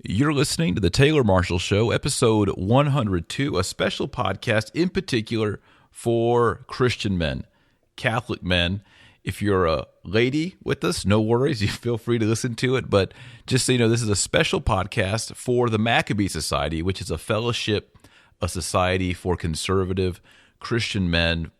You're listening to the Taylor Marshall Show, episode 102, a special podcast in particular for Christian men, Catholic men. If you're a lady with us, no worries. You feel free to listen to it. But just so you know, this is a special podcast for the Maccabee Society, which is a fellowship, a society for conservative Christian men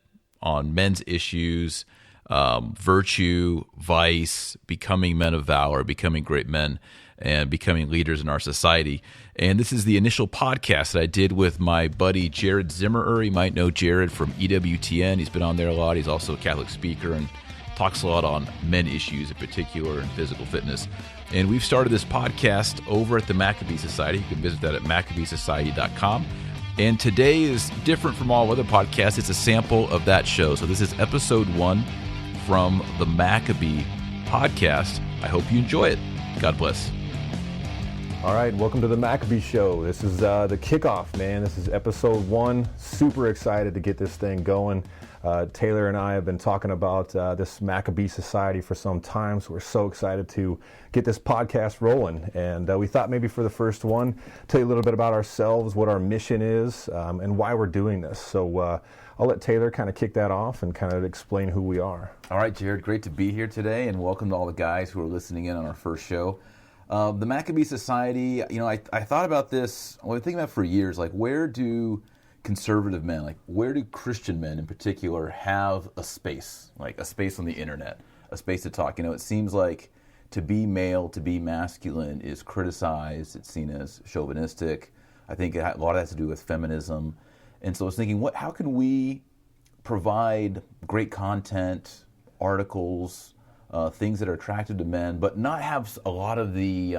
on men's issues, virtue, vice, becoming men of valor, becoming great men, and becoming leaders in our society. And this is the initial podcast that I did with my buddy Jared Zimmerer. You might know Jared from EWTN. He's been on there a lot. He's also a Catholic speaker and talks a lot on men issues in particular and physical fitness. And we've started this podcast over at the Maccabee Society. You can visit that at MaccabeeSociety.com. And today is different from all other podcasts. It's a sample of that show. So this is episode 1 from the Maccabee podcast. I hope you enjoy it. God bless. All right, welcome to the Maccabee Show. This is the kickoff, man. This is episode 1. Super excited to get this thing going. Taylor and I have been talking about this Maccabee Society for some time, so we're so excited to get this podcast rolling. And we thought maybe for the first one, tell you a little bit about ourselves, what our mission is, and why we're doing this. So I'll let Taylor kind of kick that off and kind of explain who we are. All right, Jared, great to be here today, and welcome to all the guys who are listening in on our first show. The Maccabee Society, you know, I thought about this, I've been thinking about it for years, like where do conservative men, like where do Christian men in particular have a space, like a space on the internet, a space to talk? You know, it seems like to be male, to be masculine is criticized, it's seen as chauvinistic. I think a lot of that has to do with feminism. And so I was thinking, how can we provide great content, articles, things that are attractive to men, but not have a lot of the,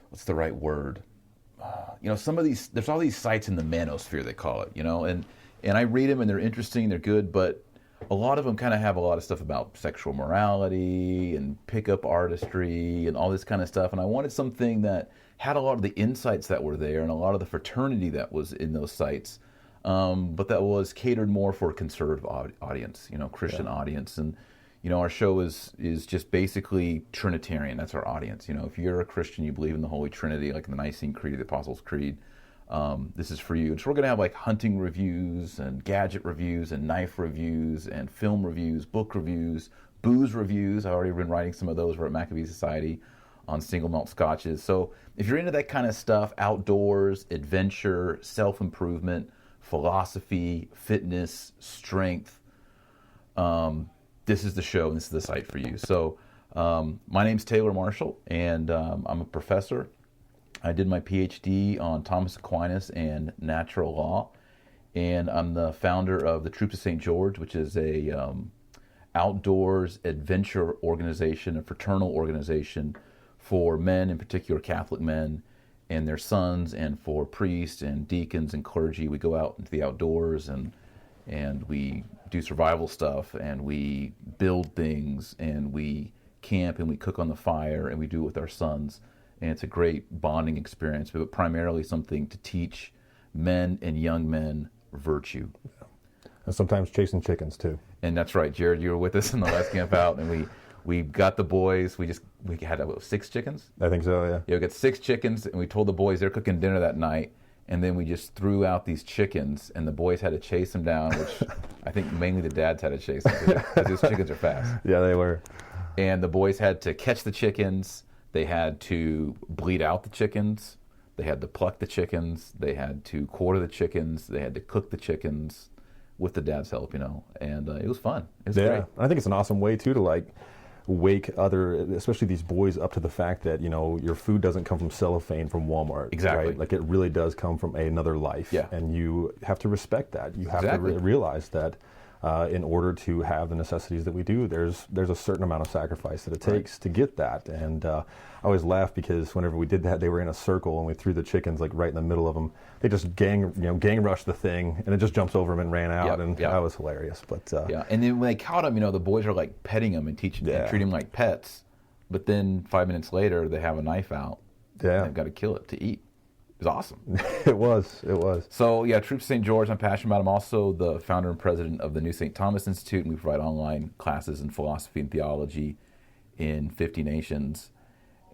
what's the right word? You know, some of these, there's all these sites in the manosphere, they call it, you know, and I read them and they're interesting, they're good, but a lot of them kind of have a lot of stuff about sexual morality and pickup artistry and all this kind of stuff. And I wanted something that had a lot of the insights that were there and a lot of the fraternity that was in those sites, but that was catered more for a conservative audience, you know, Christian audience. And you know, our show is just basically Trinitarian. That's our audience. You know, if you're a Christian, you believe in the Holy Trinity, like the Nicene Creed, the Apostles' Creed, this is for you. So we're going to have like hunting reviews and gadget reviews and knife reviews and film reviews, book reviews, booze reviews. I've already been writing some of those. We're at Maccabee Society on single malt scotches. So if you're into that kind of stuff, outdoors, adventure, self-improvement, philosophy, fitness, strength, this is the show and this is the site for you. So my name's Taylor Marshall, and I'm a professor. I did my PhD on Thomas Aquinas and natural law, and I'm the founder of the Troops of St. George, which is a outdoors adventure organization, a fraternal organization for men, in particular Catholic men and their sons, and for priests and deacons and clergy. We go out into the outdoors and we do survival stuff, and we build things, and we camp, and we cook on the fire, and we do it with our sons. And it's a great bonding experience, but primarily something to teach men and young men virtue. And sometimes chasing chickens too. And that's right, Jared, you were with us in the last camp out, and we got the boys, we had 6 chickens? I think so, yeah. Yeah, we got 6 chickens, and we told the boys they're cooking dinner that night. And then we just threw out these chickens, and the boys had to chase them down, which I think mainly the dads had to chase them because these chickens are fast. Yeah, they were. And the boys had to catch the chickens. They had to bleed out the chickens. They had to pluck the chickens. They had to quarter the chickens. They had to cook the chickens with the dad's help, you know. And it was fun. It was great. I think it's an awesome way, too, to like wake other, especially these boys, up to the fact that, you know, your food doesn't come from cellophane from Walmart. Exactly. Right? Like it really does come from another life. Yeah. And you have to respect that. You have to realize that in order to have the necessities that we do, there's a certain amount of sacrifice that it takes to get that. And I always laugh because whenever we did that, they were in a circle and we threw the chickens like right in the middle of them. They just gang rushed the thing, and it just jumps over them and ran out, that was hilarious. But and then when they caught them, you know, the boys are like petting them and teaching them, treating them like pets. But then 5 minutes later, they have a knife out. Yeah, and they've got to kill it to eat. It was awesome. It was. So yeah, Troops of St. George, I'm passionate about. I'm also the founder and president of the New St. Thomas Institute, and we provide online classes in philosophy and theology in 50 nations.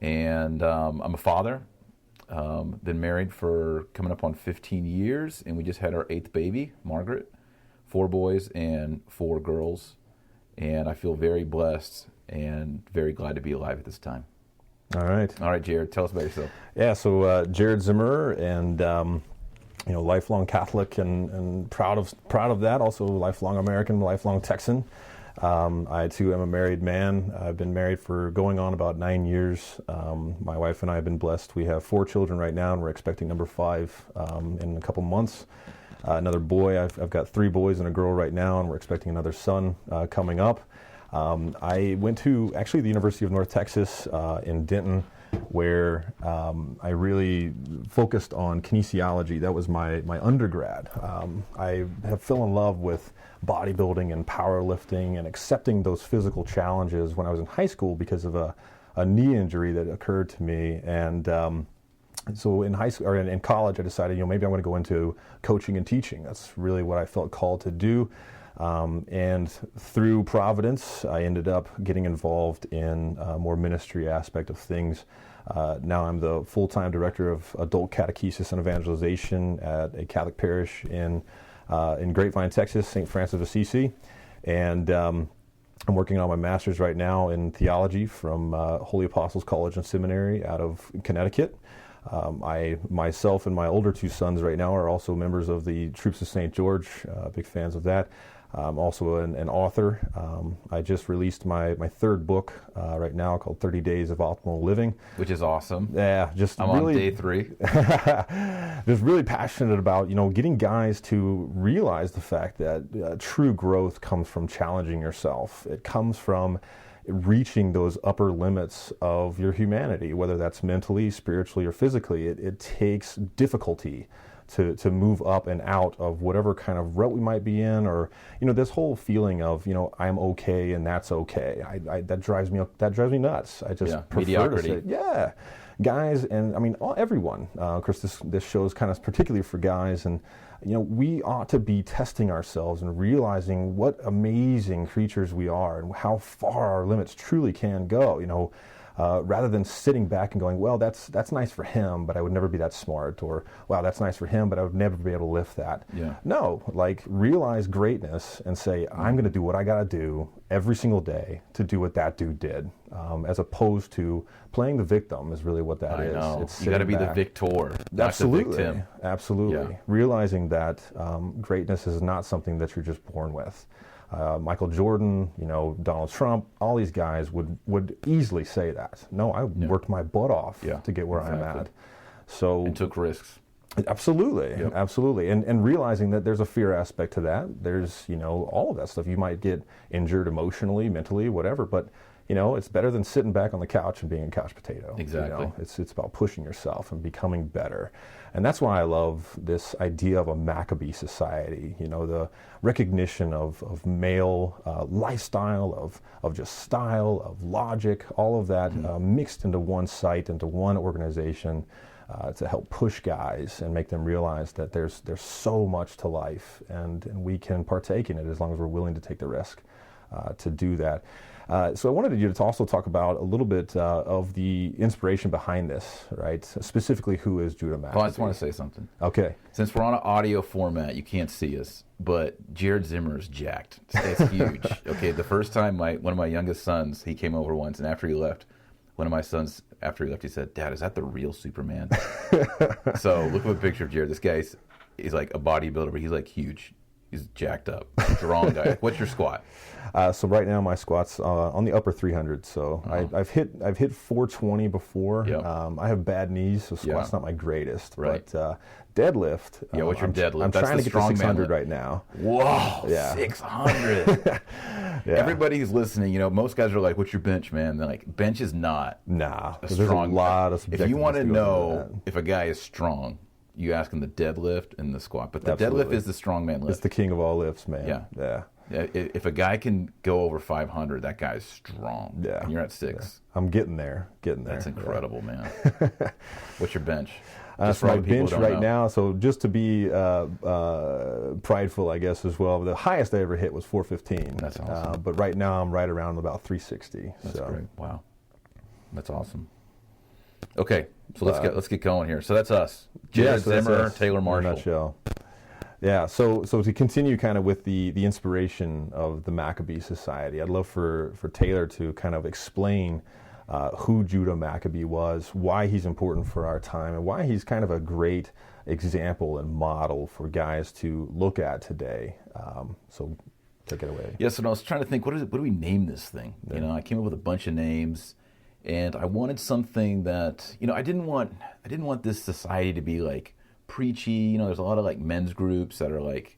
And I'm a father. Been married for coming up on 15 years, and we just had our 8th baby, Margaret. 4 boys and 4 girls. And I feel very blessed and very glad to be alive at this time. All right. All right, Jared, tell us about yourself. Yeah, so Jared Zimmer, and lifelong Catholic and proud of that. Also, lifelong American, lifelong Texan. I too am a married man. I've been married for going on about 9 years. My wife and I have been blessed. We have 4 children right now, and we're expecting number 5 in a couple months. Another boy. I've got 3 boys and a girl right now, and we're expecting another son coming up. I went to actually the University of North Texas in Denton, where I really focused on kinesiology. That was my undergrad. I have fell in love with bodybuilding and powerlifting and accepting those physical challenges when I was in high school because of a knee injury that occurred to me. And so in high school or in college, I decided, maybe I want to go into coaching and teaching. That's really what I felt called to do. And through Providence, I ended up getting involved in a more ministry aspect of things. Now I'm the full-time director of adult catechesis and evangelization at a Catholic parish in Grapevine, Texas, St. Francis of Assisi. And I'm working on my master's right now in theology from Holy Apostles College and Seminary out of Connecticut. Myself and my older 2 sons right now are also members of the Troops of St. George, big fans of that. I'm also an author. I just released my 3rd book right now called 30 Days of Optimal Living. Which is awesome. Yeah, I'm on day 3. Just really passionate about, getting guys to realize the fact that true growth comes from challenging yourself. It comes from reaching those upper limits of your humanity, whether that's mentally, spiritually, or physically. It takes difficulty to move up and out of whatever kind of rut we might be in, or this whole feeling of I'm okay and that's okay. That drives me nuts. I just prefer mediocrity. to say, guys, and I mean everyone. Of course, this show is kind of particularly for guys, and we ought to be testing ourselves and realizing what amazing creatures we are and how far our limits truly can go. Rather than sitting back and going, well, that's nice for him, but I would never be that smart, or wow, that's nice for him, but I would never be able to lift that. Yeah. No, realize greatness and say, I'm going to do what I got to do every single day to do what that dude did, as opposed to playing the victim is really what that is. Know. It's you got to be back. the victor, Absolutely. not the victim. Absolutely. Yeah. Realizing that greatness is not something that you're just born with. Michael Jordan, Donald Trump, all these guys would easily say that. No, I worked my butt off to get where I'm at. So and took risks. Absolutely, absolutely. And realizing that there's a fear aspect to that. There's, all of that stuff. You might get injured emotionally, mentally, whatever, but it's better than sitting back on the couch and being a couch potato. Exactly. It's about pushing yourself and becoming better. And that's why I love this idea of a Maccabee society, the recognition of male lifestyle, of just style, of logic, all of that mixed into one site, into one organization to help push guys and make them realize that there's so much to life, and we can partake in it as long as we're willing to take the risk to do that. So I wanted you to also talk about a little bit of the inspiration behind this, right? Specifically, who is Judah Maccabee? Well, I just want to say something. Okay. Since we're on an audio format, you can't see us, but Jared Zimmer is jacked. It's huge. Okay, the first time one of my youngest sons, he came over once, and after he left, one of my sons, after he left, he said, "Dad, is that the real Superman?" So look at a picture of Jared. This guy he's like a bodybuilder, but he's like huge. He's jacked up, strong guy. What's your squat? So right now my squat's on the upper 300. So I've hit 420 before. Yep. I have bad knees, so squat's not my greatest. Right. But deadlift. Yeah, what's your deadlift? I'm That's trying to get to 600 lift. right now. Whoa, Yeah. 600. Yeah. Everybody who's listening, most guys are like, "What's your bench, man?" They're like, "Bench is not Nah, a there's strong." a lot of If you want to subjectiveness that goes into know that. if a guy is strong, you ask him the deadlift and the squat. But the Absolutely. deadlift is the strongman lift. It's the king of all lifts, man. Yeah. If a guy can go over 500, that guy's strong. Yeah. And you're at 6. I'm getting there. That's incredible, man. What's your bench? So my bench right now, so just to be prideful, I guess, as well, the highest I ever hit was 415. That's awesome. But right now I'm right around about 360. That's great. Wow. That's awesome. Okay, so let's get going here. So that's us. Jared Zimmer, Taylor Marshall. In a nutshell. Yeah, so to continue kind of with the inspiration of the Maccabee Society, I'd love for Taylor to kind of explain who Judah Maccabee was, why he's important for our time, and why he's kind of a great example and model for guys to look at today. So take it away. Yes, and I was trying to think, what do we name this thing? Yeah. I came up with a bunch of names, and I wanted something that, I didn't want this society to be like preachy. There's a lot of like men's groups that are like,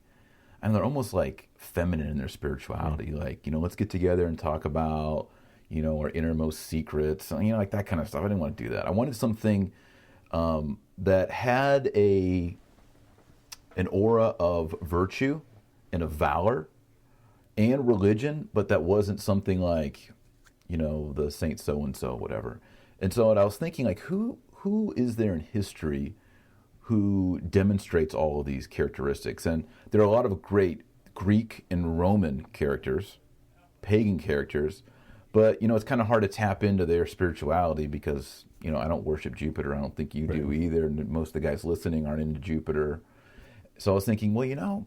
and they're almost like feminine in their spirituality. Mm-hmm. Like, let's get together and talk about, our innermost secrets, like that kind of stuff. I didn't want to do that. I wanted something that had an aura of virtue and of valor and religion, but that wasn't something like, the saint so-and-so, whatever. And so I was thinking, like, who is there in history who demonstrates all of these characteristics? And there are a lot of great Greek and Roman characters, pagan characters, but, it's kind of hard to tap into their spirituality because, I don't worship Jupiter. I don't think you do either. And most of the guys listening aren't into Jupiter. So I was thinking, well,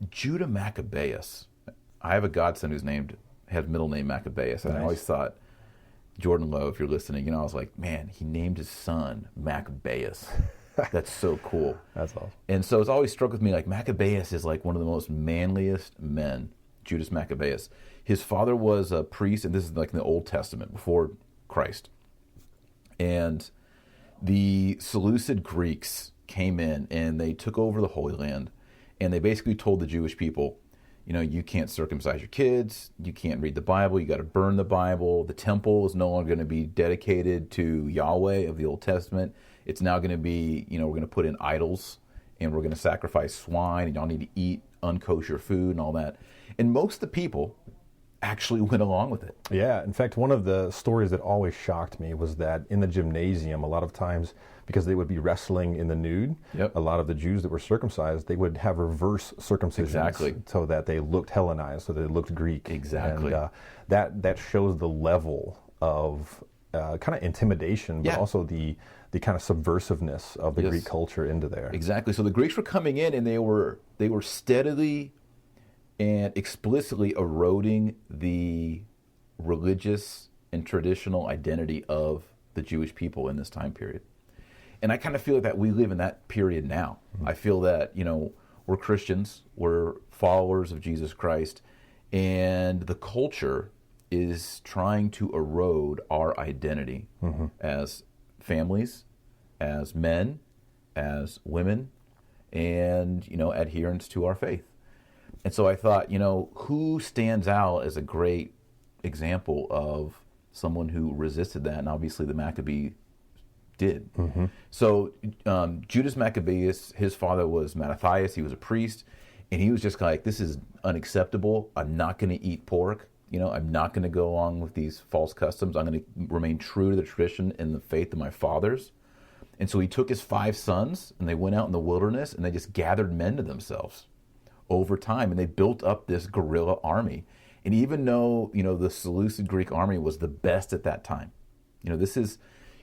Judah Maccabeus. I have a godson who's has middle name Maccabeus. And nice. I always thought, Jordan Lowe, if you're listening, I was like, man, he named his son Maccabeus. That's so cool. That's awesome. And so it's always struck with me, like, Maccabeus is like one of the most manliest men, Judas Maccabeus. His father was a priest, and this is like in the Old Testament, before Christ. And the Seleucid Greeks came in, and they took over the Holy Land, and they basically told the Jewish people, you can't circumcise your kids, you can't read the Bible, you got to burn the Bible. The temple is no longer going to be dedicated to Yahweh of the Old Testament. It's now going to be, we're going to put in idols, and we're going to sacrifice swine, and y'all need to eat unkosher food and all that. And most of the people actually went along with it. Yeah, in fact, one of the stories that always shocked me was that in the gymnasium, a lot of times, because they would be wrestling in the nude, a lot of the Jews that were circumcised, they would have reverse circumcisions so that they looked Hellenized, so they looked Greek. Exactly. And that shows the level of kind of intimidation, but also the kind of subversiveness of the Greek culture into there. Exactly. So the Greeks were coming in, and they were steadily and explicitly eroding the religious and traditional identity of the Jewish people in this time period. And I kind of feel like that we live in that period now. Mm-hmm. I feel that, we're Christians, we're followers of Jesus Christ, and the culture is trying to erode our identity as families, as men, as women, and, adherents to our faith. And so I thought, who stands out as a great example of someone who resisted that? And obviously the Maccabee did. Mm-hmm. So Judas Maccabeus, his father was Mattathias. He was a priest. And he was just like, this is unacceptable. I'm not going to eat pork. I'm not going to go along with these false customs. I'm going to remain true to the tradition and the faith of my fathers. And so he took his 5 sons, and they went out in the wilderness, and they just gathered men to themselves over time, and they built up this guerrilla army. And even though, the Seleucid Greek army was the best at that time, this is,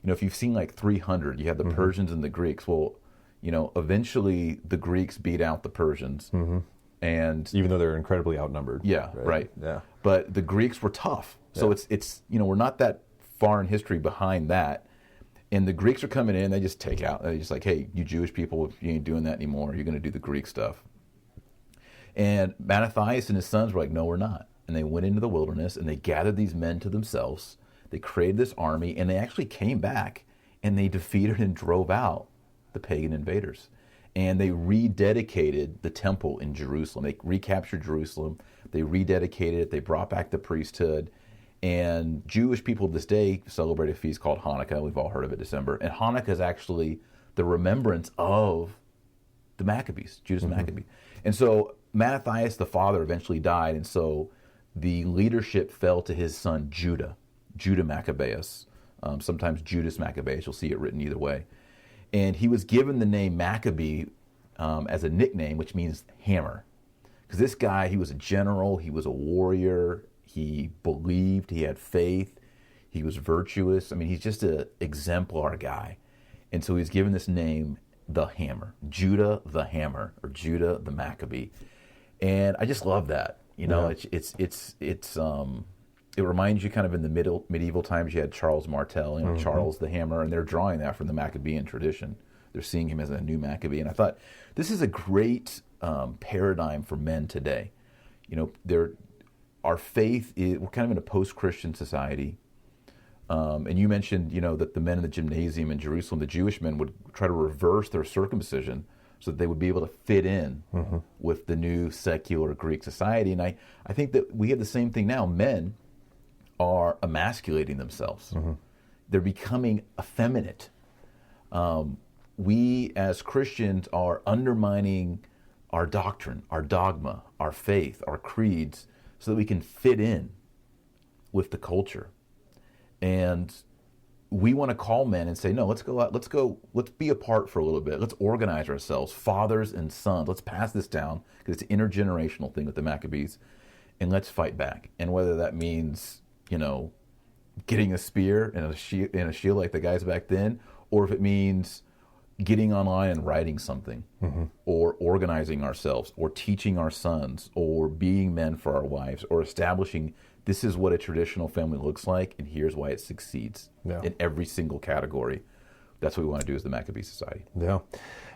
if you've seen like 300, you have the Persians and the Greeks. Well, eventually the Greeks beat out the Persians. Mm-hmm. And even though they're incredibly outnumbered. Yeah, right. Yeah. But the Greeks were tough. So it's we're not that far in history behind that. And the Greeks are coming in, they just take out, they're just like, hey, you Jewish people, you ain't doing that anymore. You're going to do the Greek stuff. And Mattathias and his sons were like, no, we're not. And they went into the wilderness, and they gathered these men to themselves. They created this army, and they actually came back, and they defeated and drove out the pagan invaders. And they rededicated the temple in Jerusalem. They recaptured Jerusalem. They rededicated it. They brought back the priesthood. And Jewish people to this day celebrate a feast called Hanukkah. We've all heard of it, December. And Hanukkah is actually the remembrance of the Maccabees, Judas Maccabee. And so Mattathias, the father, eventually died. And so the leadership fell to his son Judah Maccabeus. Sometimes Judas Maccabeus. You'll see it written either way. And he was given the name Maccabee as a nickname, which means hammer. Because this guy, he was a general, he was a warrior, he believed, he had faith, He was virtuous. I mean, he's just an exemplar guy. And so he's given this name, the Hammer, Judah the Hammer, or Judah the Maccabee. And I just love that. You know, it reminds you kind of in the medieval times you had Charles Martel, you know, Charles the Hammer, and they're drawing that from the Maccabean tradition. They're seeing him as a new Maccabee. And I thought, this is a great paradigm for men today. You know, our faith we're kind of in a post-Christian society. And you mentioned, you know, that the men in the gymnasium in Jerusalem, the Jewish men, would try to reverse their circumcision so that they would be able to fit in with the new secular Greek society. And I think that we have the same thing now. Men are emasculating themselves. They're becoming effeminate. We as Christians are undermining our doctrine, our dogma, our faith, our creeds, so that we can fit in with the culture. And we want to call men and say, no, let's go out, let's be apart for a little bit. Let's organize ourselves, fathers and sons. Let's pass this down, because it's an intergenerational thing with the Maccabees, and let's fight back. And whether that means, you know, getting a spear and a shield like the guys back then, or if it means getting online and writing something, or organizing ourselves, or teaching our sons, or being men for our wives, or establishing this is what a traditional family looks like, and here's why it succeeds in every single category. That's what we want to do as the Maccabee Society. Yeah.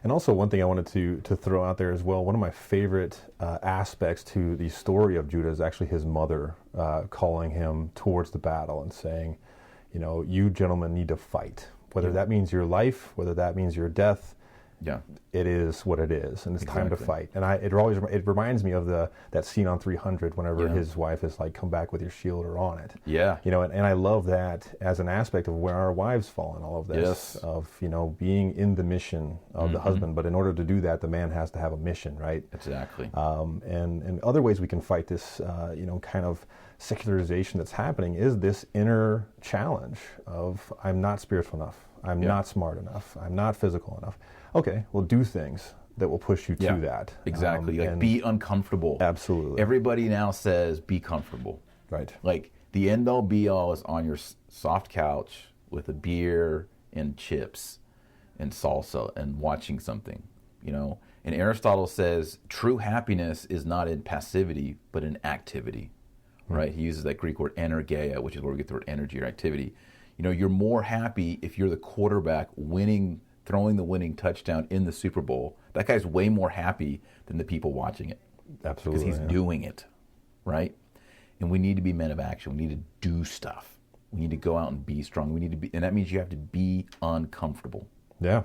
And also one thing I wanted to throw out there as well, one of my favorite aspects to the story of Judah is actually his mother calling him towards the battle and saying, you know, you gentlemen need to fight. Whether that means your life, whether that means your death, it is what it is, and it's time to fight. And it reminds me of that scene on 300 whenever his wife is like, "Come back with your shield or on it." Yeah, you know, and I love that as an aspect of where our wives fall in all of this, of, you know, being in the mission of the husband. But in order to do that, the man has to have a mission, right? Exactly. And other ways we can fight this, you know, kind of secularization that's happening is this inner challenge of, I'm not spiritual enough, I'm not smart enough, I'm not physical enough. Okay, well, do things that will push you to that. Exactly. Like, be uncomfortable. Absolutely. Everybody now says be comfortable. Right. Like, the end all be all is on your soft couch with a beer and chips and salsa and watching something, you know. And Aristotle says true happiness is not in passivity, but in activity. Right? He uses that Greek word energeia, which is where we get the word energy or activity. You know, you're more happy if you're the quarterback throwing the winning touchdown in the Super Bowl. That guy's way more happy than the people watching it. Absolutely. Because he's doing it, right? And we need to be men of action. We need to do stuff. We need to go out and be strong. And that means you have to be uncomfortable. Yeah.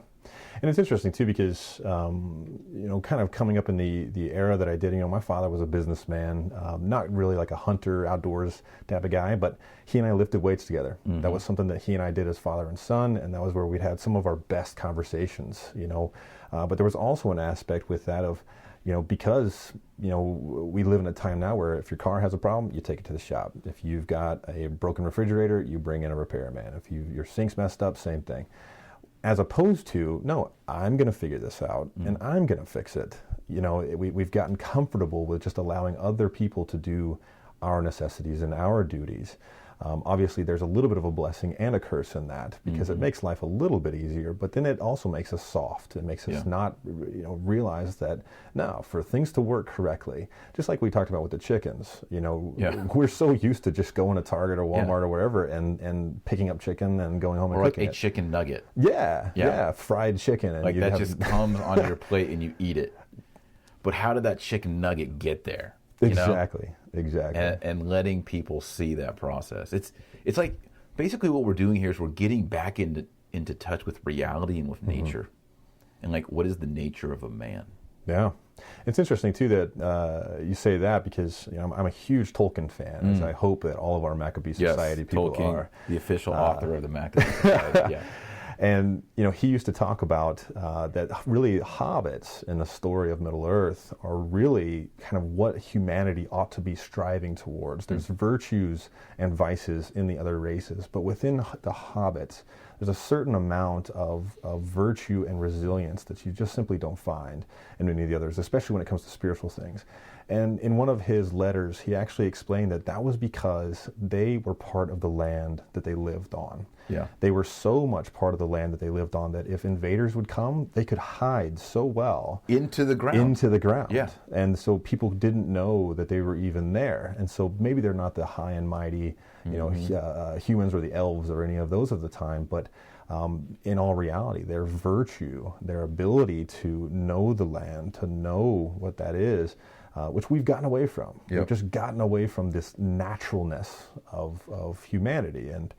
And it's interesting too, because, you know, kind of coming up in the era that I did, you know, my father was a businessman, not really like a hunter, outdoors type of guy, but he and I lifted weights together. That was something that he and I did as father and son, and that was where we'd had some of our best conversations, you know. But there was also an aspect with that of, you know, because, you know, we live in a time now where if your car has a problem, you take it to the shop. If you've got a broken refrigerator, you bring in a repairman. If your sink's messed up, same thing. As opposed to, no, I'm going to figure this out and I'm going to fix it. You know, we've gotten comfortable with just allowing other people to do our necessities and our duties. Obviously, there's a little bit of a blessing and a curse in that, because it makes life a little bit easier, but then it also makes us soft. It makes us not, you know, realize that, no, for things to work correctly, just like we talked about with the chickens, you know, we're so used to just going to Target or Walmart or wherever and picking up chicken and going home and cooking it. Or a chicken nugget. Yeah, fried chicken. And like that just comes on your plate and you eat it. But how did that chicken nugget get there? Exactly. And letting people see that process. It's like basically what we're doing here is we're getting back into touch with reality and with nature, and like, what is the nature of a man? Yeah, it's interesting too that you say that, because, you know, I'm a huge Tolkien fan, as I hope that all of our Maccabee Society people Tolkien, are. The official author of the Maccabee Society. And, you know, he used to talk about that really hobbits in the story of Middle-earth are really kind of what humanity ought to be striving towards. There's virtues and vices in the other races, but within the hobbits, there's a certain amount of virtue and resilience that you just simply don't find in many of the others, especially when it comes to spiritual things. And in one of his letters, he actually explained that was because they were part of the land that they lived on. Yeah. They were so much part of the land that they lived on that if invaders would come, they could hide so well. Into the ground. Yeah. And so people didn't know that they were even there. And so maybe they're not the high and mighty, humans or the elves or any of those of the time, but in all reality, their virtue, their ability to know the land, to know what that is, which we've gotten away from. Yep. We've just gotten away from this naturalness of humanity. And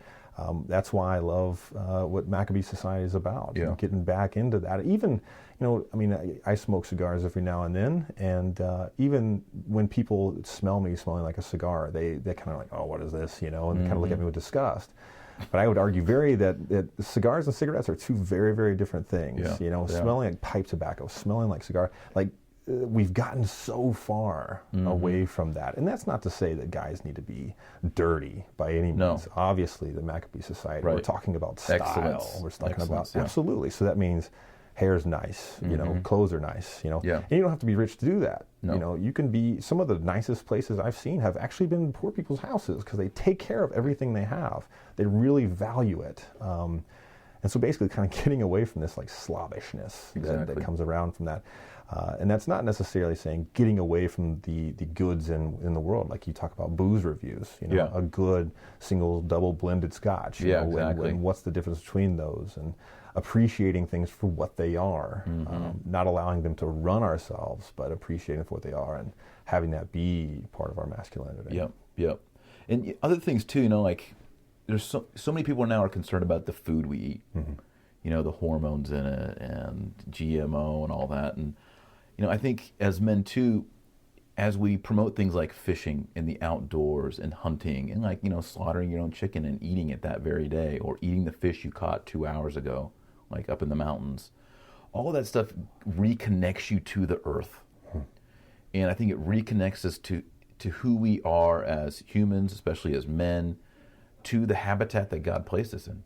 that's why I love what Maccabee Society is about. Yeah. Getting back into that. Even, I smoke cigars every now and then, and even when people smell me smelling like a cigar, they kind of like, oh, what is this, and they kind of look at me with disgust. But I would argue that cigars and cigarettes are two very, very different things. Yeah. Smelling like pipe tobacco, smelling like cigar, we've gotten so far away from that. And that's not to say that guys need to be dirty by any means. No. Obviously, the Maccabee Society, Right. we're talking about style. Excellence. We're talking Excellence, about, yeah. absolutely. So that means hair's nice, clothes are nice, Yeah. And you don't have to be rich to do that. No. You can be, some of the nicest places I've seen have actually been poor people's houses because they take care of everything they have. They really value it. And so basically kind of getting away from this slobishness that comes around from that. And that's not necessarily saying getting away from the goods in the world. Like you talk about booze reviews, a good single, double blended scotch. Exactly. And what's the difference between those, and appreciating things for what they are, not allowing them to run ourselves, but appreciating for what they are and having that be part of our masculinity. Yep. And other things too, there's so many people now are concerned about the food we eat. The hormones in it and GMO and all that. And I think as men too, as we promote things like fishing in the outdoors and hunting and slaughtering your own chicken and eating it that very day, or eating the fish you caught 2 hours ago, up in the mountains, all of that stuff reconnects you to the earth. And I think it reconnects us to who we are as humans, especially as men, to the habitat that God placed us in.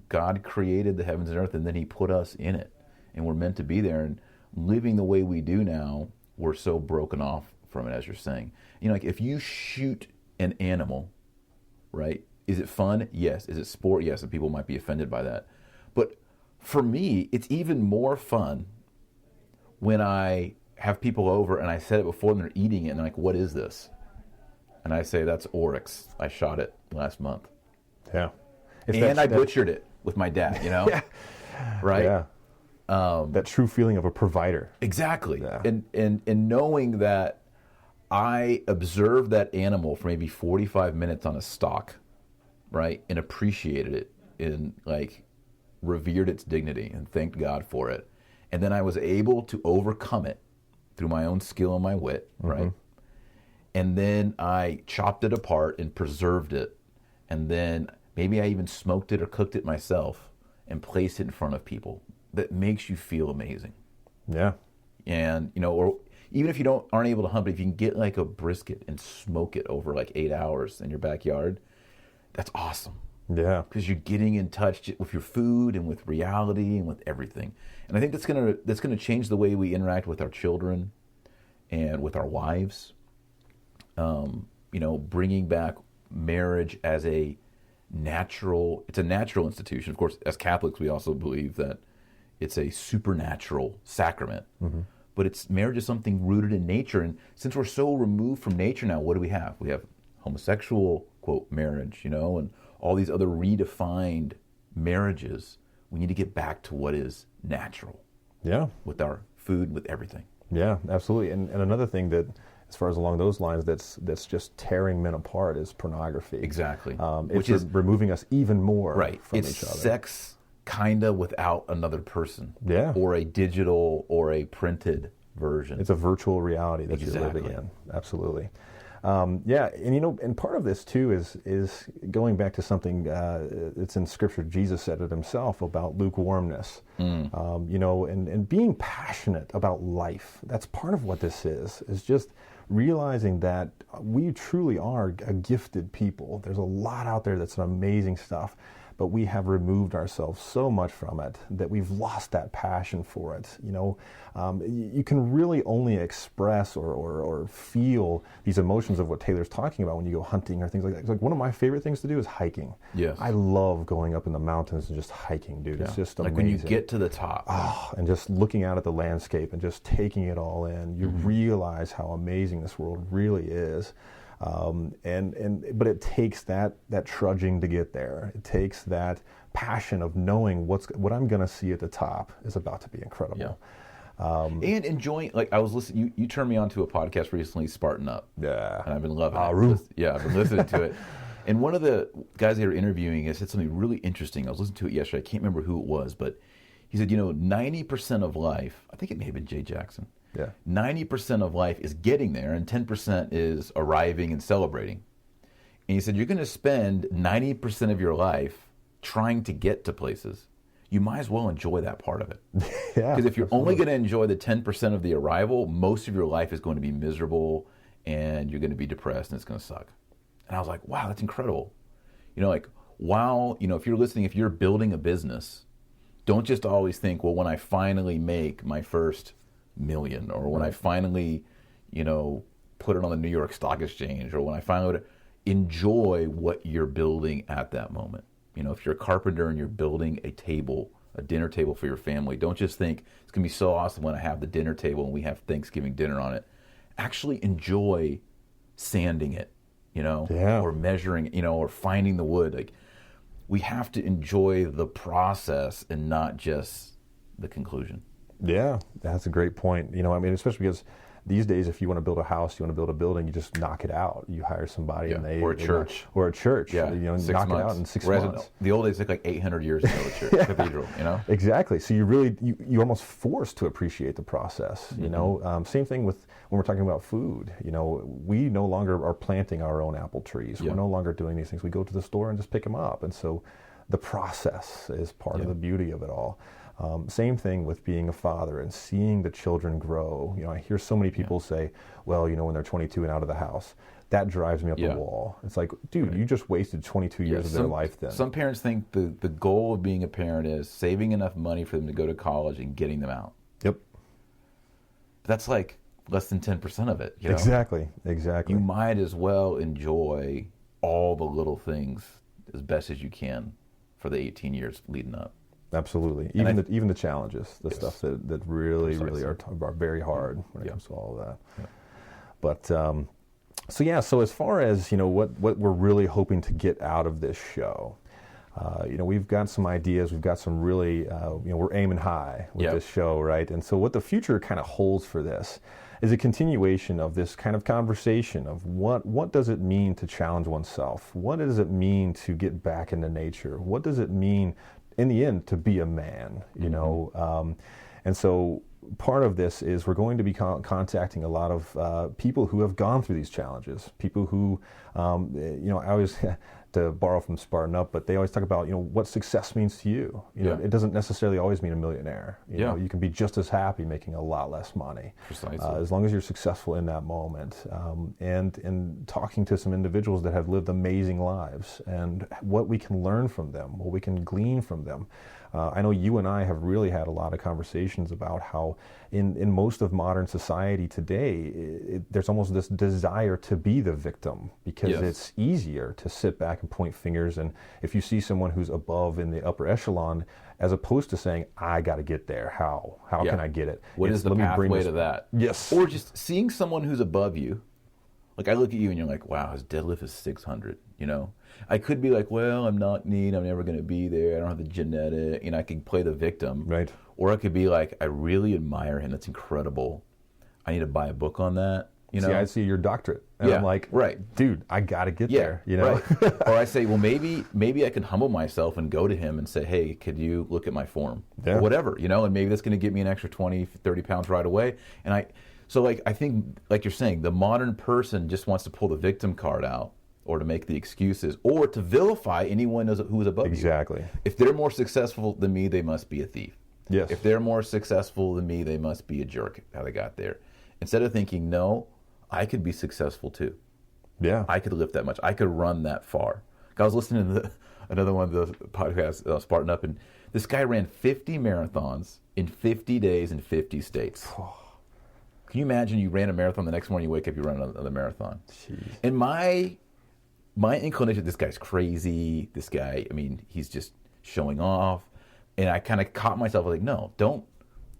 God created the heavens and earth, and then he put us in it, and we're meant to be there. And living the way we do now, we're so broken off from it, as you're saying. If you shoot an animal, right, is it fun? Yes. Is it sport? Yes, and people might be offended by that. But for me, it's even more fun when I have people over and I said it before and they're eating it, and they're like, what is this? And I say, that's oryx. I shot it last month. Yeah. And I butchered it with my dad, Yeah. Right? Yeah. That true feeling of a provider. Exactly. Yeah. And knowing that I observed that animal for maybe 45 minutes on a stalk, right? And appreciated it and revered its dignity and thanked God for it. And then I was able to overcome it through my own skill and my wit, right? And then I chopped it apart and preserved it. And then maybe I even smoked it or cooked it myself and placed it in front of people. That makes you feel amazing. Yeah. And, or even if you aren't able to hunt, but if you can get a brisket and smoke it over 8 hours in your backyard, that's awesome. Yeah. Because you're getting in touch with your food and with reality and with everything. And I think that's gonna change the way we interact with our children and with our wives. Bringing back marriage as it's a natural institution. Of course, as Catholics, we also believe that it's a supernatural sacrament. But marriage is something rooted in nature. And since we're so removed from nature now, what do we have? We have homosexual, quote, marriage, and all these other redefined marriages. We need to get back to what is natural. Yeah. With our food, with everything. Yeah, absolutely. And another thing that, as far as along those lines, that's just tearing men apart is pornography. Exactly. Which is removing us even more from it's each other. Sex kinda without another person. Yeah. Or a digital or a printed version. It's a virtual reality that you're living in. Absolutely. And part of this too is going back to something that's in Scripture. Jesus said it himself about lukewarmness. And being passionate about life. That's part of what this is just realizing that we truly are a gifted people. There's a lot out there that's amazing stuff, but we have removed ourselves so much from it that we've lost that passion for it. You can really only express or feel these emotions of what Taylor's talking about when you go hunting or things like that. It's like one of my favorite things to do is hiking. Yes. I love going up in the mountains and just hiking, dude. It's just amazing. Like when you get to the top. And just looking out at the landscape and just taking it all in, you realize how amazing this world really is. But it takes that trudging to get there. It takes that passion of knowing what I'm going to see at the top is about to be incredible. Yeah. And enjoying, like I was listening, you turned me on to a podcast recently, Spartan Up. Yeah. And I've been loving it. Yeah, I've been listening to it. And one of the guys they were interviewing said something really interesting. I was listening to it yesterday. I can't remember who it was, but he said, 90% of life, I think it may have been Jay Jackson. Yeah. 90% of life is getting there, and 10% is arriving and celebrating. And he said, you're going to spend 90% of your life trying to get to places. You might as well enjoy that part of it. Yeah. Because if you're only going to enjoy the 10% of the arrival, most of your life is going to be miserable, and you're going to be depressed, and it's going to suck. And I was like, wow, that's incredible. If you're listening, if you're building a business, don't just always think, well, when I finally make my first million, or when I finally, put it on the New York Stock Exchange, or when I finally enjoy what you're building at that moment. If you're a carpenter and you're building a dinner table for your family, don't just think it's going to be so awesome when I have the dinner table and we have Thanksgiving dinner on it. Actually enjoy sanding it, or measuring, or finding the wood. Like, we have to enjoy the process and not just the conclusion. Yeah, that's a great point. Especially because these days, if you want to build a house, you want to build a building, you just knock it out. You hire somebody and or a church. Yeah, knock it out in 6 months. The old days took like 800 years to build a church, cathedral, Exactly. So you're almost forced to appreciate the process, Same thing with when we're talking about food. We no longer are planting our own apple trees. We're no longer doing these things. We go to the store and just pick them up. And so the process is part of the beauty of it all. Same thing with being a father and seeing the children grow. I hear so many people say, well, when they're 22 and out of the house, that drives me up the wall. It's like, dude, you just wasted 22 years of their life then. Some parents think the goal of being a parent is saving enough money for them to go to college and getting them out. Yep. But that's like less than 10% of it. Exactly. You might as well enjoy all the little things as best as you can for the 18 years leading up. Absolutely. Even the challenges, the stuff that really are very hard when it comes to all of that. Yeah. But so as far as what we're really hoping to get out of this show, we've got some ideas. We've got some really we're aiming high with this show, right? And so what the future kind of holds for this is a continuation of this kind of conversation of what does it mean to challenge oneself? What does it mean to get back into nature? What does it mean in the end to be a man, and so part of this is we're going to be contacting a lot of people who have gone through these challenges, people who, I always, to borrow from Spartan Up, but they always talk about, what success means to you. It doesn't necessarily always mean a millionaire. You can be just as happy making a lot less money. Precisely. As long as you're successful in that moment. And talking to some individuals that have lived amazing lives and what we can learn from them, what we can glean from them. I know you and I have really had a lot of conversations about how in most of modern society today, there's almost this desire to be the victim because it's easier to sit back and point fingers. And if you see someone who's above in the upper echelon, as opposed to saying, I got to get there, how can I get it? What is the pathway to that? Yes. Or just seeing someone who's above you. Like, I look at you and you're like, wow, his deadlift is 600, I could be like, well, I'm not neat, I'm never going to be there, I don't have the genetic, I can play the victim. Right. Or I could be like, I really admire him, that's incredible. I need to buy a book on that, See, I see your doctorate, and I'm like, dude, I got to get there, Right. Or I say, well, maybe I can humble myself and go to him and say, hey, could you look at my form? Yeah. Or whatever, and maybe that's going to get me an extra 20, 30 pounds right away. And I think, like you're saying, the modern person just wants to pull the victim card out or to make the excuses or to vilify anyone who is above you. Exactly. If they're more successful than me, they must be a thief. Yes. If they're more successful than me, they must be a jerk, how they got there. Instead of thinking, no, I could be successful too. Yeah. I could lift that much. I could run that far. I was listening to another one of those podcasts, Spartan Up, and this guy ran 50 marathons in 50 days in 50 states. Can you imagine you ran a marathon, the next morning you wake up, you run another marathon? Jeez. And my inclination, this guy's crazy. This guy, I mean, he's just showing off. And I kind of caught myself like, no, don't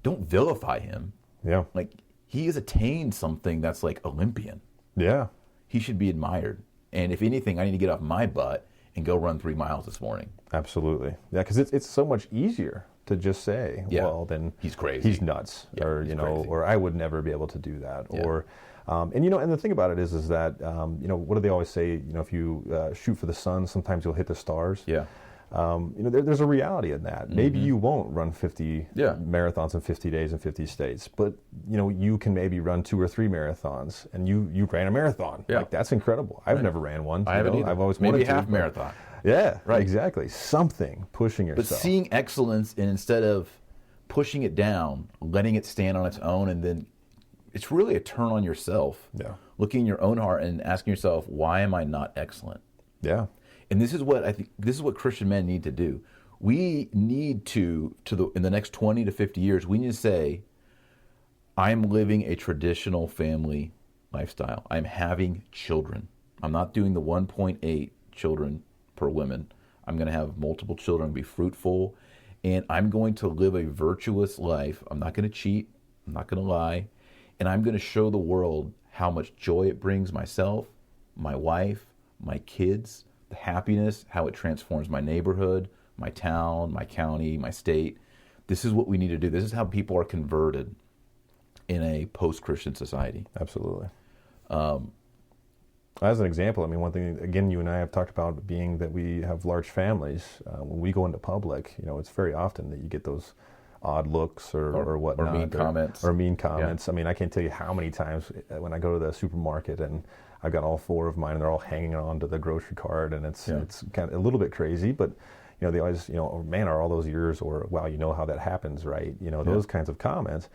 vilify him. Yeah. Like, he has attained something that's like Olympian. Yeah. He should be admired. And if anything, I need to get off my butt and go run 3 miles this morning. Absolutely. Yeah, because it's so much easier to just say, well, then he's crazy. He's nuts. Yeah, or, crazy. Or I would never be able to do that. Yeah. Or, and the thing about it is that, what do they always say? If you shoot for the sun, sometimes you'll hit the stars. Yeah. There's a reality in that. Maybe you won't run 50 marathons in 50 days in 50 states, but you can maybe run 2 or 3 marathons, and you ran a marathon. Yeah. Like, that's incredible. I've never ran one. I haven't either. I've always maybe wanted to. Half marathon. Yeah, right. Exactly. Something pushing yourself. But seeing excellence, and instead of pushing it down, letting it stand on its own, and then it's really a turn on yourself. Yeah. Looking in your own heart and asking yourself, why am I not excellent? Yeah. And this is what I think. This is what Christian men need to do. We need to in the next 20 to 50 years, we need to say, I'm living a traditional family lifestyle. I'm having children. I'm not doing the 1.8 children per woman. I'm going to have multiple children, be fruitful, and I'm going to live a virtuous life. I'm not going to cheat. I'm not going to lie, and I'm going to show the world how much joy it brings myself, my wife, my kids, the happiness, how it transforms my neighborhood, my town, my county, my state. This is what we need to do. This is how people are converted in a post-Christian society. Absolutely. As an example, I mean, one thing, again, you and I have talked about being that we have large families. When we go into public, it's very often that you get those odd looks or whatnot. Or mean comments. Or mean comments. Yeah. I mean, I can't tell you how many times when I go to the supermarket and I've got all 4 of mine and they're all hanging on to the grocery cart, and it's kind of a little bit crazy, but they always, oh, man, are all those yours? Or, wow, how that happens, right? Those kinds of comments.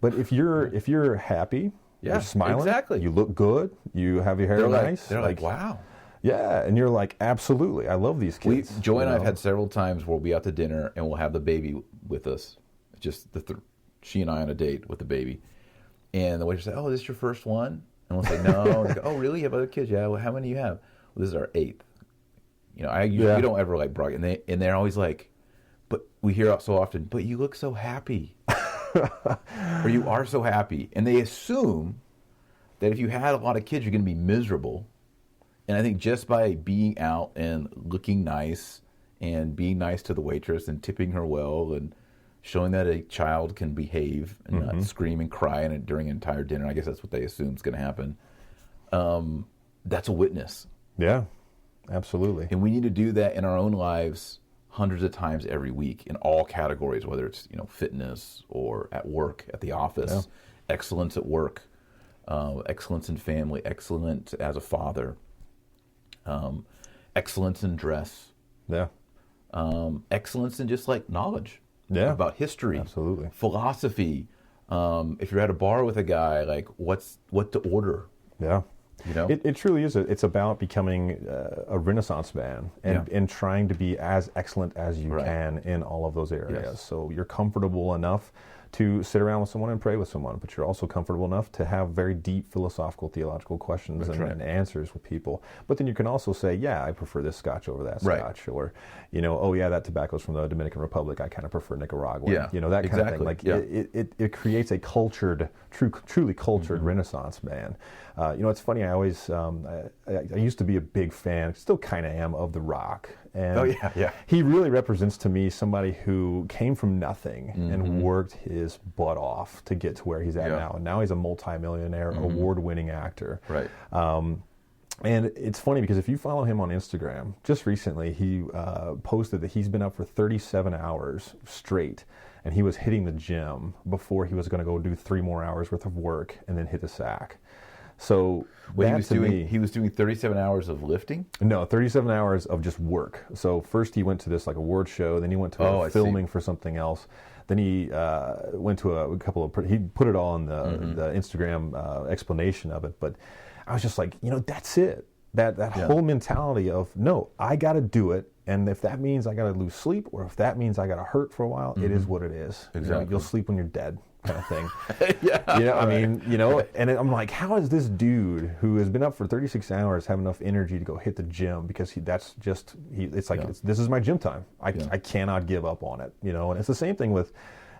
But if you're happy, you're smiling, exactly. You look good, you have your hair nice. They're like, wow. Yeah, and you're like, absolutely, I love these kids. Joy and I have had several times where we'll be out to dinner and we'll have the baby with us, just she and I on a date with the baby. And the waitress said, oh, is this your first one? And we'll say, no. And they go, oh, really? You have other kids? Yeah. Well, how many do you have? Well, this is our 8th. I usually we don't ever like brag, and they're always like, but we hear so often, but you look so happy. Or you are so happy. And they assume that if you had a lot of kids, you're going to be miserable. And I think just by being out and looking nice and being nice to the waitress and tipping her well and showing that a child can behave and not scream and cry during an entire dinner, I guess that's what they assume is going to happen, that's a witness. Yeah, absolutely. And we need to do that in our own lives hundreds of times every week in all categories, whether it's fitness or at work, at the office, excellence at work, excellence in family, excellence as a father, excellence in dress, excellence in just like knowledge about history, absolutely, philosophy. If you're at a bar with a guy, like what to order. Yeah. It truly is. It's about becoming a Renaissance man and trying to be as excellent as you can in all of those areas. Yes. So you're comfortable enough to sit around with someone and pray with someone, but you're also comfortable enough to have very deep philosophical, theological questions and answers with people. But then you can also say, yeah, I prefer this scotch over that scotch. Or, oh yeah, that tobacco's from the Dominican Republic. I kind of prefer Nicaraguan. Yeah, that kind of thing. Like it creates a cultured, truly cultured Renaissance man. It's funny. I always, I used to be a big fan, still kind of am, of The Rock. And he really represents to me somebody who came from nothing and worked his butt off to get to where he's at now. And now he's a multimillionaire, award-winning actor. Right. And it's funny because if you follow him on Instagram, just recently he posted that he's been up for 37 hours straight, and he was hitting the gym before he was going to go do 3 more hours worth of work and then hit the sack. So he was doing 37 hours of lifting? No, 37 hours of just work. So first he went to this like award show, then he went to filming for something else. Then he went to a couple of, he put it all in the Instagram explanation of it. But I was just like, that's it. That whole mentality of, no, I got to do it. And if that means I got to lose sleep, or if that means I got to hurt for a while, it is what it is. Exactly. You'll sleep when you're dead, kind of thing. Yeah. I mean, and I'm like, how is this dude who has been up for 36 hours have enough energy to go hit the gym? Because it's like, this is my gym time. I cannot give up on it, and it's the same thing with,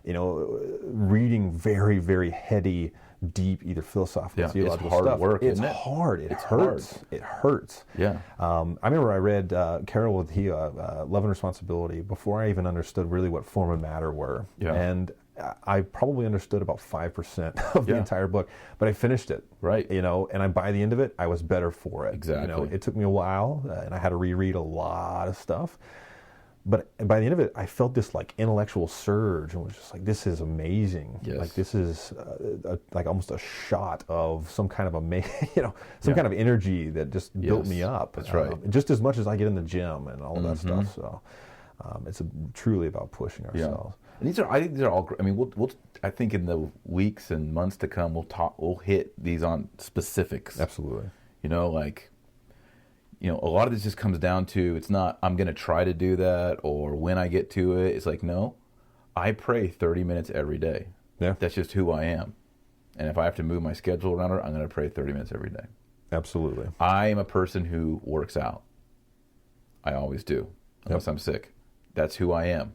reading very, very heady, deep, either philosophical, theological it's hard stuff. work, it's isn't it? hard. It It's hurts. hard. It hurts. Yeah. I remember I read Carol with Love and Responsibility before I even understood really what form and matter were. Yeah. And I probably understood about 5% of the entire book, but I finished it. Right. And by the end of it, I was better for it. Exactly. It took me a while, and I had to reread a lot of stuff. But by the end of it, I felt this like intellectual surge, and was just like, "This is amazing! Yes. Like this is like almost a shot of some kind of kind of energy that just built me up." That's right. Just as much as I get in the gym and all of that stuff. So it's truly about pushing ourselves. And I think these are all. I mean, we'll. I think in the weeks and months to come, we'll hit these on specifics. Absolutely. A lot of this just comes down to, it's not, I'm going to try to do that, or when I get to it. It's like, no, I pray 30 minutes every day. Yeah. That's just who I am. And if I have to move my schedule around it, I'm going to pray 30 minutes every day. Absolutely. I am a person who works out. I always do, unless I'm sick. That's who I am.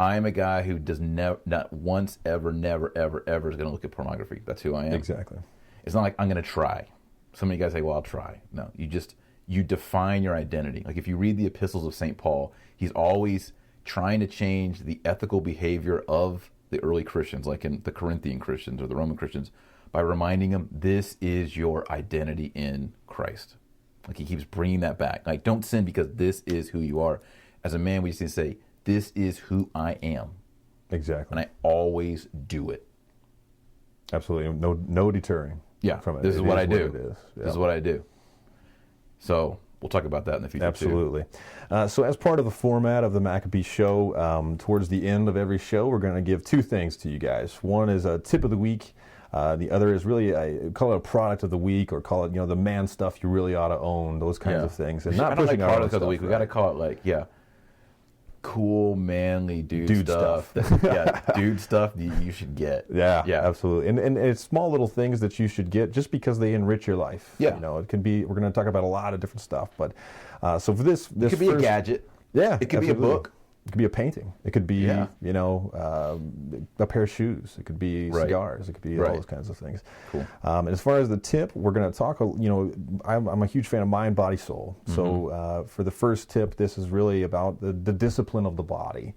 I am a guy who does not once, ever, never, ever, ever is going to look at pornography. That's who I am. Exactly. It's not like I'm going to try. So many guys say, well, I'll try. No, you define your identity. Like if you read the epistles of St. Paul, he's always trying to change the ethical behavior of the early Christians, like in the Corinthian Christians or the Roman Christians, by reminding them, this is your identity in Christ. Like he keeps bringing that back. Like, don't sin because this is who you are. As a man, we just need to say, this is who I am. Exactly. And I always do it. Absolutely. No deterring. Yeah, from it. This is what I do. This is what I do. So we'll talk about that in the future. Absolutely. So as part of the format of the Maccabee Show, towards the end of every show, we're going to give two things to you guys. One is a tip of the week. The other is really, call it a product of the week, or call it, the man stuff you really ought to own, those kinds of things. And not pushing our product of the week. We got to call it cool, manly dude stuff. Dude stuff you should get. Yeah, absolutely. And it's small little things that you should get just because they enrich your life. Yeah. It can be, we're going to talk about a lot of different stuff, but so for this it could be a gadget. Yeah. It could be a book. It could be a painting. It could be, a pair of shoes. It could be cigars. It could be all those kinds of things. Cool. And as far as the tip, we're going to talk, I'm a huge fan of mind, body, soul. So for the first tip, this is really about the discipline of the body.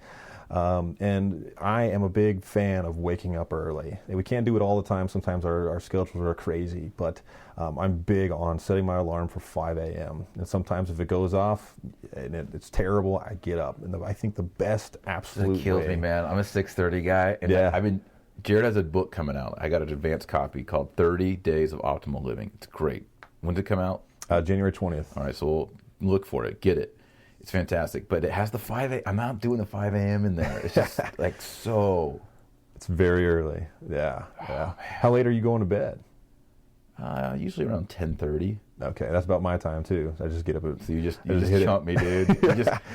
And I am a big fan of waking up early. We can't do it all the time. Sometimes our schedules are crazy, but I'm big on setting my alarm for 5 a.m. And sometimes if it goes off and it's terrible, I get up. And I think the best absolute It kills way, me, man. I'm a 6:30 guy. And Jared has a book coming out. I got an advanced copy called 30 Days of Optimal Living. It's great. When did it come out? January 20th. All right, so we'll look for it. Get it. It's fantastic. But it has the 5 a.m. I'm not doing the 5 a.m. in there. It's just It's very early. Yeah. Yeah. How late are you going to bed? Usually around 10:30. Okay, that's about my time too. I just get up. So you just chumped me, dude.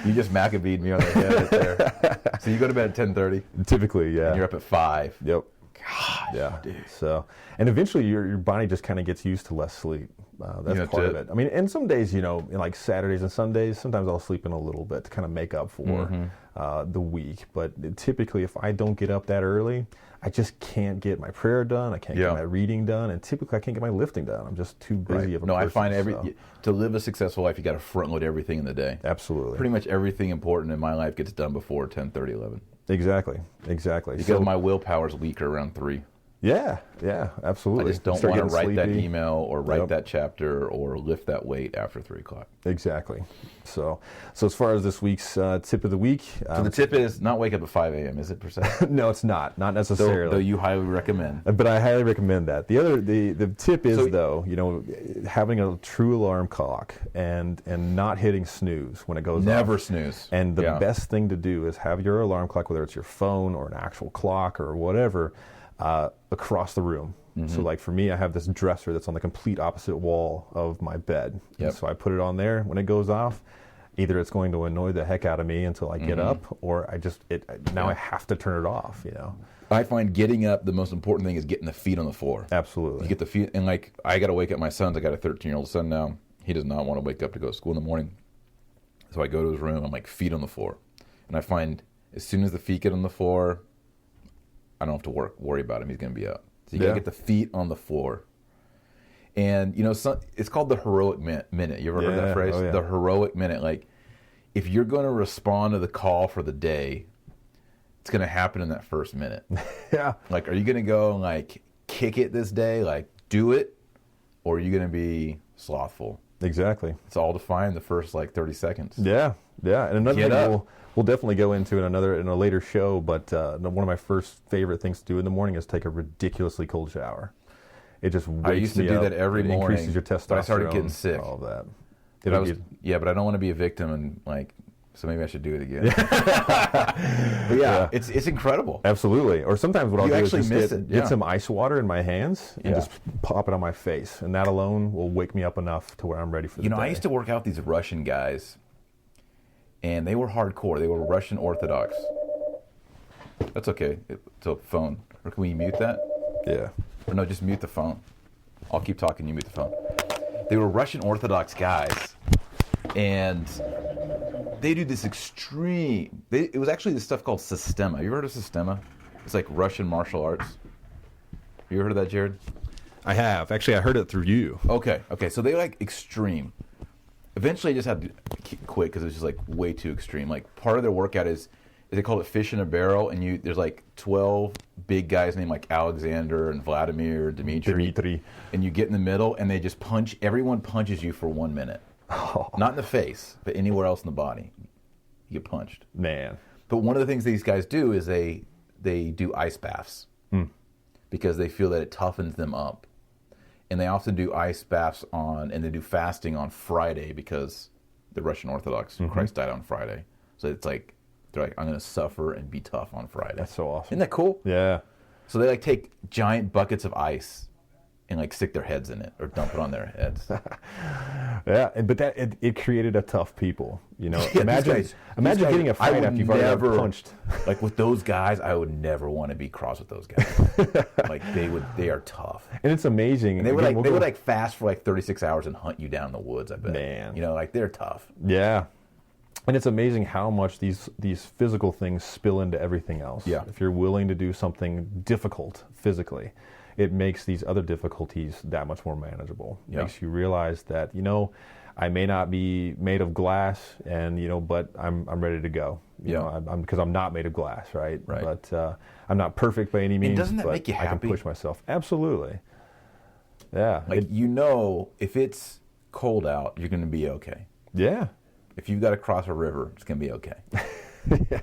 You just Maccabeed me on the head right there. So you go to bed at 10:30. Typically, yeah. And you're up at 5. Yep. Gosh, yeah. Dude. So, and eventually your body just kind of gets used to less sleep. That's part of it. I mean, and some days, like Saturdays and Sundays, sometimes I'll sleep in a little bit to kind of make up for the week. But typically, if I don't get up that early, I just can't get my prayer done. I can't get my reading done, and typically I can't get my lifting done. I'm just too busy of a person. I find to live a successful life, you got to front load everything in the day. Absolutely. Pretty much everything important in my life gets done before 10:30, 11. Exactly. Because my willpower's weaker around 3. Yeah, absolutely. I just don't want to write that email or write that chapter or lift that weight after 3 o'clock. Exactly. So as far as this week's tip of the week, so the tip is not wake up at 5 a.m. Is it per se? No, it's not necessarily. Though you highly recommend. But I highly recommend that. The tip is having a true alarm clock and not hitting snooze when it goes off. Never snooze. And the best thing to do is have your alarm clock, whether it's your phone or an actual clock or whatever, across the room. So like for me, I have this dresser that's on the complete opposite wall of my bed. Yep. And so I put it on there. When it goes off, either it's going to annoy the heck out of me until I get up, or I have to turn it off, you know. I find getting up, the most important thing is getting the feet on the floor. Absolutely. You get the feet, and like I got to wake up my sons. I got a 13-year-old son now. He does not want to wake up to go to school in the morning. So I go to his room. I'm like, feet on the floor. And I find as soon as the feet get on the floor, I don't have to worry about him. He's going to be up. So you got to get the feet on the floor. And, you know, it's called the heroic minute. You ever heard that phrase? Oh, yeah. The heroic minute. Like, if you're going to respond to the call for the day, it's going to happen in that first minute. Yeah. Like, are you going to go and, like, kick it this day? Like, do it? Or are you going to be slothful? Exactly. It's all defined in the first, like, 30 seconds. Yeah. Yeah. And another thing we'll definitely go into in a later show, but one of my first favorite things to do in the morning is take a ridiculously cold shower. It just wakes me up. I used to do that every morning. Increases your testosterone. But I started getting sick. All of that. But I don't want to be a victim, and like, so maybe I should do it again. But yeah, it's incredible. Absolutely. Or sometimes what I'll do is just get some ice water in my hands and just pop it on my face, and that alone will wake me up enough to where I'm ready for the day. I used to work out these Russian guys, and they were hardcore. They were Russian Orthodox. That's okay. It's a phone. Or can we mute that? Yeah. Or no, just mute the phone. I'll keep talking, you mute the phone. They were Russian Orthodox guys, and they do this extreme... it was actually this stuff called Sistema. You ever heard of Sistema? It's like Russian martial arts. You ever heard of that, Jared? I have. Actually, I heard it through you. Okay. So they like extreme. Eventually, I just had to quit because it was just like way too extreme. Like part of their workout is they call it fish in a barrel, and there's like 12 big guys named like Alexander and Vladimir, Dmitry, and you get in the middle, and they just punch. Everyone punches you for 1 minute, not in the face, but anywhere else in the body. You get punched, man. But one of the things these guys do is they do ice baths because they feel that it toughens them up, and they often do ice baths and they do fasting on Friday because the Russian Orthodox Christ died on Friday, so it's like. They're like, I'm going to suffer and be tough on Friday. That's so awesome. Isn't that cool? Yeah. So they like take giant buckets of ice and like stick their heads in it or dump it on their heads. Yeah, but it created a tough people. You know, Yeah, imagine getting a fight after you've already been punched. Like with those guys, I would never want to be cross with those guys. Like they are tough. And it's amazing. And they would fast for like 36 hours and hunt you down in the woods. I bet. Man, you know, like they're tough. Yeah. And it's amazing how much these physical things spill into everything else. Yeah. If you're willing to do something difficult physically, it makes these other difficulties that much more manageable. It makes you realize that, I may not be made of glass, and but I'm ready to go. You know, because I'm not made of glass, right? Right. But I'm not perfect by any means. And doesn't that make you happy? I can push myself. Absolutely. Yeah. Like if it's cold out, you're going to be okay. Yeah. If you've got to cross a river, it's going to be okay. Yeah.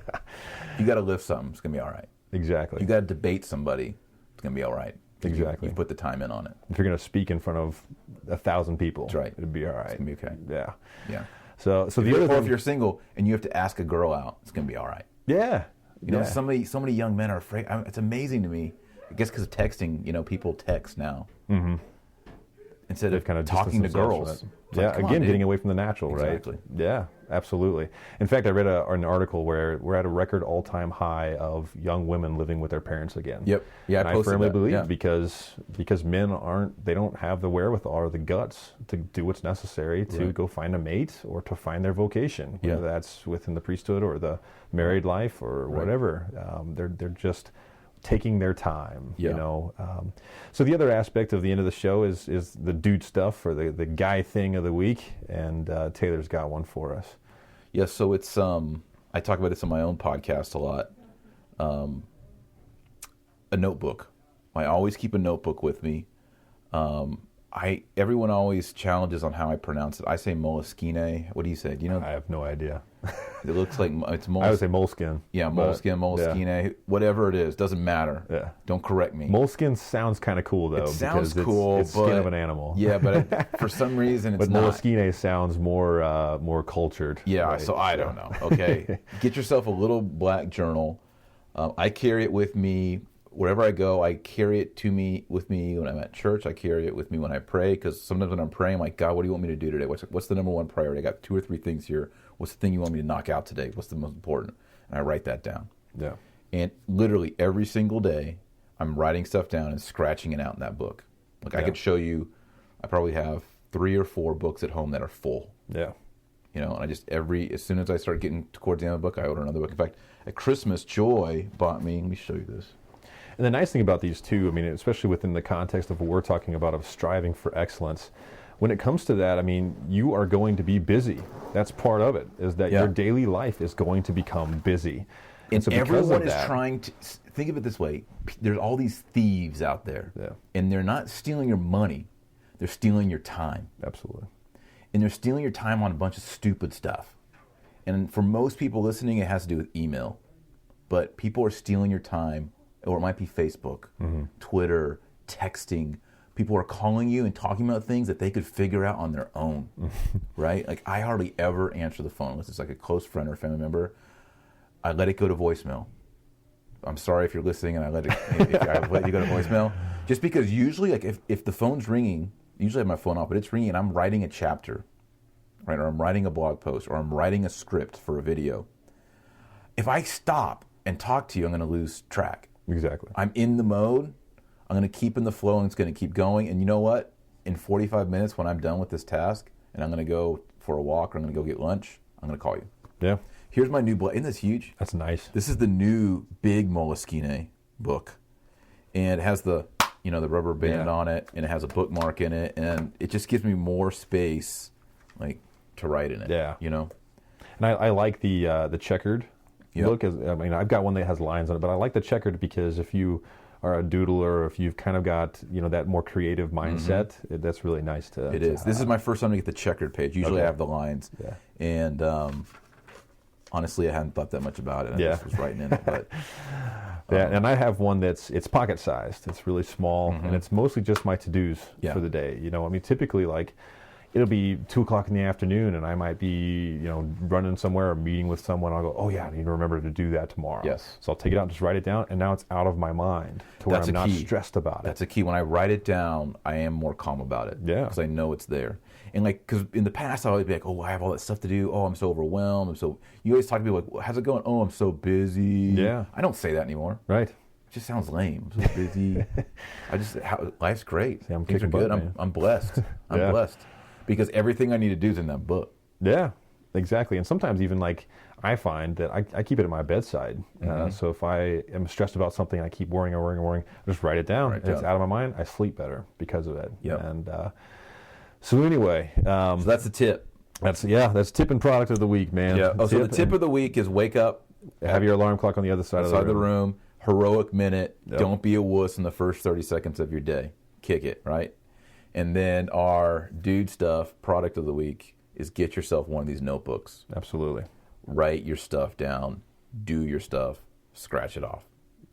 You got to lift something, it's going to be all right. Exactly. You got to debate somebody, it's going to be all right. Exactly. You put the time in on it. If you're going to speak in front of 1,000 people, that's right. It'd be all right. It's going to be okay. Yeah. Yeah. So the other thing, if you're single and you have to ask a girl out, it's going to be all right. Yeah. You know, so many young men are afraid. It's amazing to me. I guess because of texting, people text now. Mm-hmm. Instead of kind of talking to girls. Yeah, like, again, getting away from the natural, exactly. Right? Yeah, absolutely. In fact, I read an article where we're at a record all-time high of young women living with their parents again. Yep. Yeah, and I firmly believe because men don't have the wherewithal or the guts to do what's necessary to go find a mate or to find their vocation, whether that's within the priesthood or the married life or whatever. They're just taking their time, So the other aspect of the end of the show is the dude stuff or the guy thing of the week, and Taylor's got one for us. Yeah, so it's I talk about this on my own podcast a lot. A notebook. I always keep a notebook with me. Everyone always challenges on how I pronounce it. I say moleskine. What do you say? Do you know? I have no idea. It looks like it's moleskine. I would say moleskin. Yeah, moleskine, whatever it is, doesn't matter. Yeah. Don't correct me. Moleskin sounds kind of cool though. It sounds cool, it's but skin of an animal. Yeah, but for some reason it's not. But moleskine sounds more cultured. Yeah, right? so I don't know. Okay, get yourself a little black journal. I carry it with me wherever I go, I carry it with me when I'm at church. I carry it with me when I pray, because sometimes when I'm praying, I'm like, God, what do you want me to do today? What's the number one priority? I got 2 or 3 things here. What's the thing you want me to knock out today? What's the most important? And I write that down. Yeah. And literally every single day, I'm writing stuff down and scratching it out in that book. Like I could show you, I probably have 3 or 4 books at home that are full. Yeah. You know, and I just as soon as I start getting towards the end of the book, I order another book. In fact, at Christmas, Joy bought me, let me show you this. And the nice thing about these too, I mean, especially within the context of what we're talking about of striving for excellence, when it comes to that, I mean, you are going to be busy. That's part of it, is that your daily life is going to become busy. And so everyone is trying to, think of it this way, there's all these thieves out there, and they're not stealing your money, they're stealing your time. Absolutely. And they're stealing your time on a bunch of stupid stuff. And for most people listening, it has to do with email. But people are stealing your time, or it might be Facebook, Twitter, texting. People are calling you and talking about things that they could figure out on their own, right? Like, I hardly ever answer the phone unless it's like a close friend or family member. I let it go to voicemail. I'm sorry if you're listening and I let you go to voicemail. Just because usually, like, if the phone's ringing, usually I have my phone off, but it's ringing and I'm writing a chapter, right? Or I'm writing a blog post, or I'm writing a script for a video. If I stop and talk to you, I'm going to lose track. Exactly. I'm in the mode. I'm going to keep in the flow, and it's going to keep going. And you know what? In 45 minutes, when I'm done with this task, and I'm going to go for a walk, or I'm going to go get lunch, I'm going to call you. Yeah. Here's my new book. Isn't this huge? That's nice. This is the new big Moleskine book. And it has the rubber band on it, and it has a bookmark in it, and it just gives me more space, like, to write in it. Yeah. You know? And I like the checkered book. I mean, I've got one that has lines on it, but I like the checkered because if you are a doodler, or if you've kind of got, that more creative mindset, that's really nice to It is. This is my first time to get the checkered page. Usually I have the lines. Yeah. And honestly, I hadn't thought that much about it. I just was writing in it. But and I have one it's pocket sized. It's really small, and it's mostly just my to-dos for the day. I mean, typically, like, it'll be 2:00 in the afternoon, and I might be, running somewhere or meeting with someone. I'll go, oh yeah, I need to remember to do that tomorrow. Yes. So I'll take it out and just write it down, and now it's out of my mind to where I'm not stressed about it. That's a key. When I write it down, I am more calm about it. Yeah. Because I know it's there. And like, because in the past, I always be like, oh, I have all that stuff to do. Oh, I'm so overwhelmed. You always talk to people like, how's it going? Oh, I'm so busy. Yeah. I don't say that anymore. Right. It just sounds lame. I'm so busy. Life's great. Yeah, Things are good. I'm blessed. I'm blessed. Because everything I need to do is in that book. Yeah, exactly. And sometimes even, like, I find that I keep it at my bedside. So if I am stressed about something, I keep worrying, I just write it down. It's out of my mind. I sleep better because of it. Yep. And so anyway. So that's the tip. That's tip and product of the week, man. Yeah. So the tip of the week is wake up. Have your alarm clock on the other side of the room. Heroic minute. Yep. Don't be a wuss in the first 30 seconds of your day. Kick it, right? And then our dude stuff, product of the week, is get yourself one of these notebooks. Absolutely. Write your stuff down. Do your stuff. Scratch it off.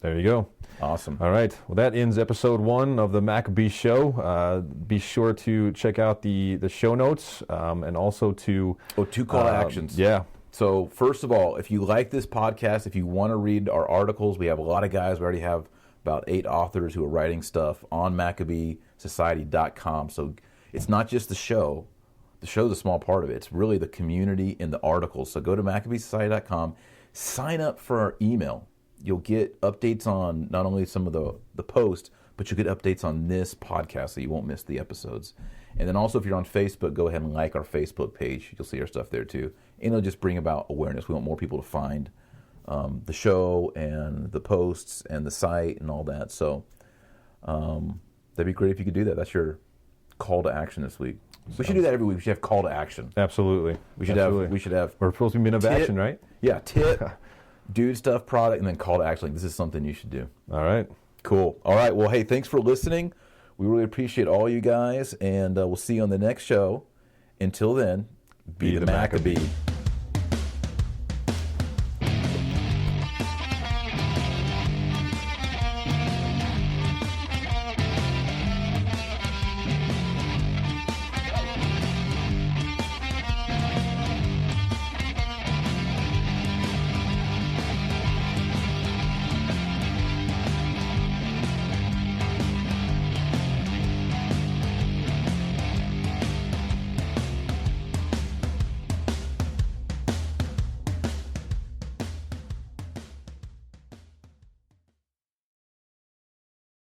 There you go. Awesome. All right. Well, that ends episode 1 of the Maccabee Show. Be sure to check out the show notes and also to... 2 call to actions. Yeah. So first of all, if you like this podcast, if you want to read our articles, we have a lot of guys. We already have about 8 authors who are writing stuff on MaccabeeSociety.com. So it's not just the show. The show's a small part of it. It's really the community and the articles. So go to MaccabeeSociety.com, sign up for our email. You'll get updates on not only some of the posts, but you'll get updates on this podcast so you won't miss the episodes. And then also if you're on Facebook, go ahead and like our Facebook page. You'll see our stuff there too. And it'll just bring about awareness. We want more people to find the show and the posts and the site and all that. So that'd be great if you could do that. That's your call to action this week. We should do that every week. We should have call to action. Absolutely. We should have. We're supposed to be men of action, right? Yeah. Tip, dude stuff, product, and then call to action. Like, this is something you should do. All right. Cool. All right. Well, hey, thanks for listening. We really appreciate all you guys, and we'll see you on the next show. Until then, be the Maccabee.